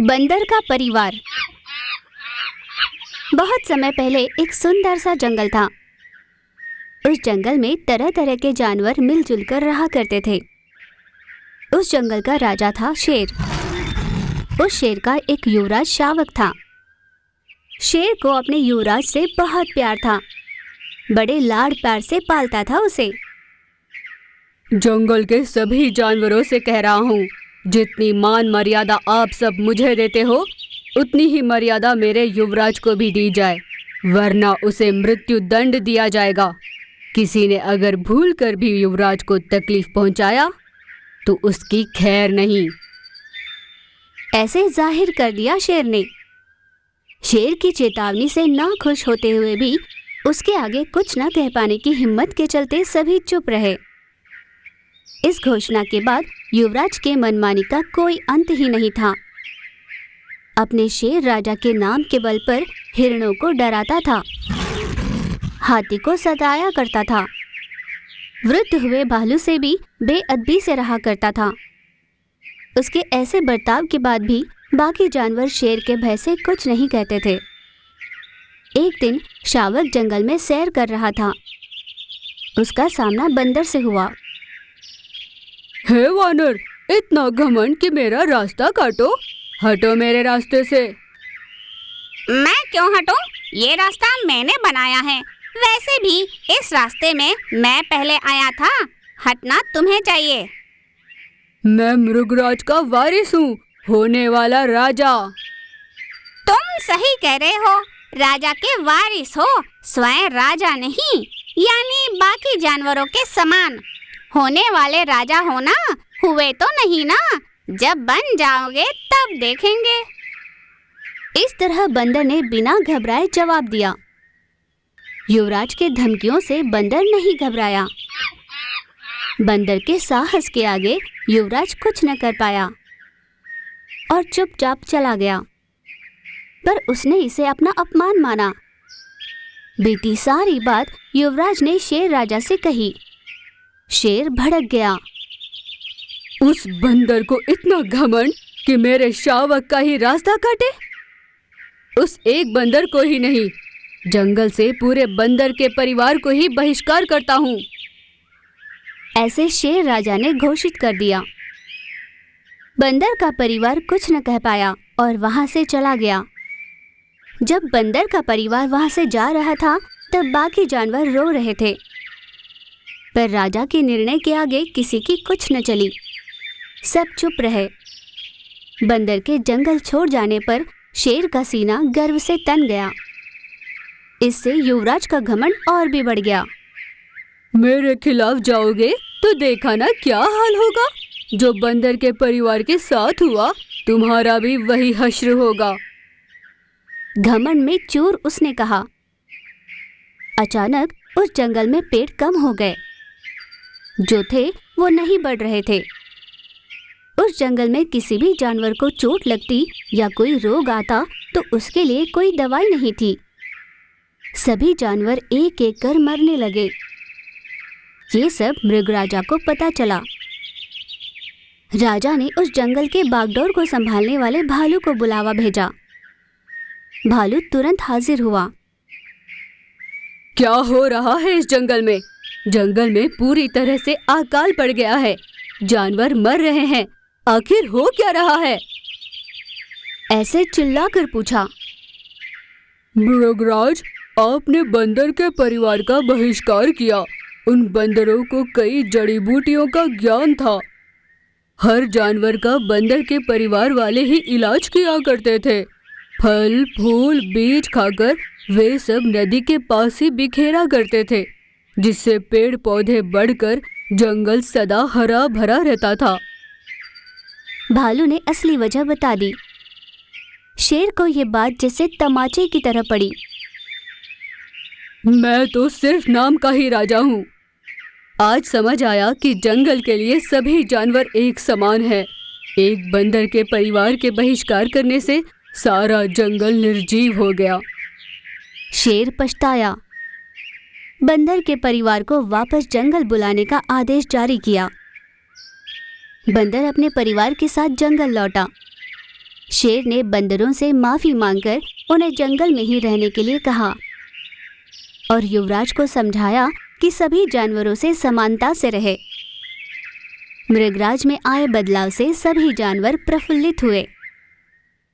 बंदर का परिवार। बहुत समय पहले एक सुंदर सा जंगल था। उस जंगल में तरह तरह के जानवर मिलजुल कर रहा करते थे। उस जंगल का राजा था शेर। उस शेर का एक युवराज शावक था। शेर को अपने युवराज से बहुत प्यार था। बड़े लाड़ प्यार से पालता था उसे। जंगल के सभी जानवरों से कह रहा हूँ, जितनी मान मर्यादा आप सब मुझे देते हो, उतनी ही मर्यादा मेरे युवराज को भी दी जाए, वरना उसे मृत्यु दंड दिया जाएगा। किसी ने अगर भूल कर भी युवराज को तकलीफ पहुंचाया तो उसकी खैर नहीं। ऐसे जाहिर कर दिया शेर ने। शेर की चेतावनी से ना खुश होते हुए भी उसके आगे कुछ न कह पाने की हिम्मत के चलते सभी चुप रहे। इस घोषणा के बाद युवराज के मनमानी का कोई अंत ही नहीं था। अपने शेर राजा के नाम के बल पर हिरणों को डराता था, हाथी को सताया करता था, वृद्ध हुए भालू से भी बेअदबी से रहा करता था। उसके ऐसे बर्ताव के बाद भी बाकी जानवर शेर के भय से कुछ नहीं कहते थे। एक दिन शावक जंगल में सैर कर रहा था। उसका सामना बंदर से हुआ। हे वानर, इतना घमंड कि मेरा रास्ता काटो, हटो मेरे रास्ते से। मैं क्यों हटूं? ये रास्ता मैंने बनाया है। वैसे भी इस रास्ते में मैं पहले आया था। हटना तुम्हें चाहिए। मैं मृगराज का वारिस हूँ, होने वाला राजा। तुम सही कह रहे हो, राजा के वारिस हो, स्वयं राजा नहीं, यानी बाकी जानवरों के समान। होने वाले राजा होना, हुए तो नहीं ना, जब बन जाओगे तब देखेंगे। इस तरह बंदर ने बिना घबराए जवाब दिया। युवराज के धमकियों से बंदर नहीं घबराया। बंदर के साहस के आगे युवराज कुछ न कर पाया और चुपचाप चला गया। पर उसने इसे अपना अपमान माना। बीती सारी बात युवराज ने शेर राजा से कही। शेर भड़क गया। उस बंदर को इतना घमंड कि मेरे शावक का ही रास्ता काटे। उस एक बंदर को ही नहीं, जंगल से पूरे बंदर के परिवार को ही बहिष्कार करता हूँ। ऐसे शेर राजा ने घोषित कर दिया। बंदर का परिवार कुछ न कह पाया और वहां से चला गया। जब बंदर का परिवार वहां से जा रहा था तब बाकी जानवर रो रहे थे। पर राजा के निर्णय के आगे किसी की कुछ न चली। सब चुप रहे। बंदर के जंगल छोड़ जाने पर शेर का सीना गर्व से तन गया। इससे युवराज का घमंड और भी बढ़ गया। मेरे खिलाफ जाओगे तो देखा ना क्या हाल होगा। जो बंदर के परिवार के साथ हुआ, तुम्हारा भी वही हश्र होगा। घमंड में चूर उसने कहा। अचानक उस जंगल में पेड़ कम हो गए। जो थे वो नहीं बढ़ रहे थे। उस जंगल में किसी भी जानवर को चोट लगती या कोई रोग आता तो उसके लिए कोई दवाई नहीं थी। सभी जानवर एक एक कर मरने लगे। ये सब मृगराजा को पता चला। राजा ने उस जंगल के बागडोर को संभालने वाले भालू को बुलावा भेजा। भालू तुरंत हाजिर हुआ। क्या हो रहा है इस जंगल में? जंगल में पूरी तरह से अकाल पड़ गया है। जानवर मर रहे हैं। आखिर हो क्या रहा है? ऐसे चिल्लाकर पूछा। मृगराज, आपने बंदर के परिवार का बहिष्कार किया। उन बंदरों को कई जड़ी बूटियों का ज्ञान था। हर जानवर का बंदर के परिवार वाले ही इलाज किया करते थे। फल फूल बीज खाकर वे सब नदी के पास ही बिखेरा करते थे, जिससे पेड़ पौधे बढ़कर जंगल सदा हरा भरा रहता था। भालू ने असली वजह बता दी। शेर को ये बात जैसे तमाचे की तरह पड़ी। मैं तो सिर्फ नाम का ही राजा हूँ। आज समझ आया कि जंगल के लिए सभी जानवर एक समान है। एक बंदर के परिवार के बहिष्कार करने से सारा जंगल निर्जीव हो गया। शेर पछताया। बंदर के परिवार को वापस जंगल बुलाने का आदेश जारी किया। बंदर अपने परिवार के साथ जंगल लौटा। शेर ने बंदरों से माफी मांगकर उन्हें जंगल में ही रहने के लिए कहा और युवराज को समझाया कि सभी जानवरों से समानता से रहे। मृगराज में आए बदलाव से सभी जानवर प्रफुल्लित हुए।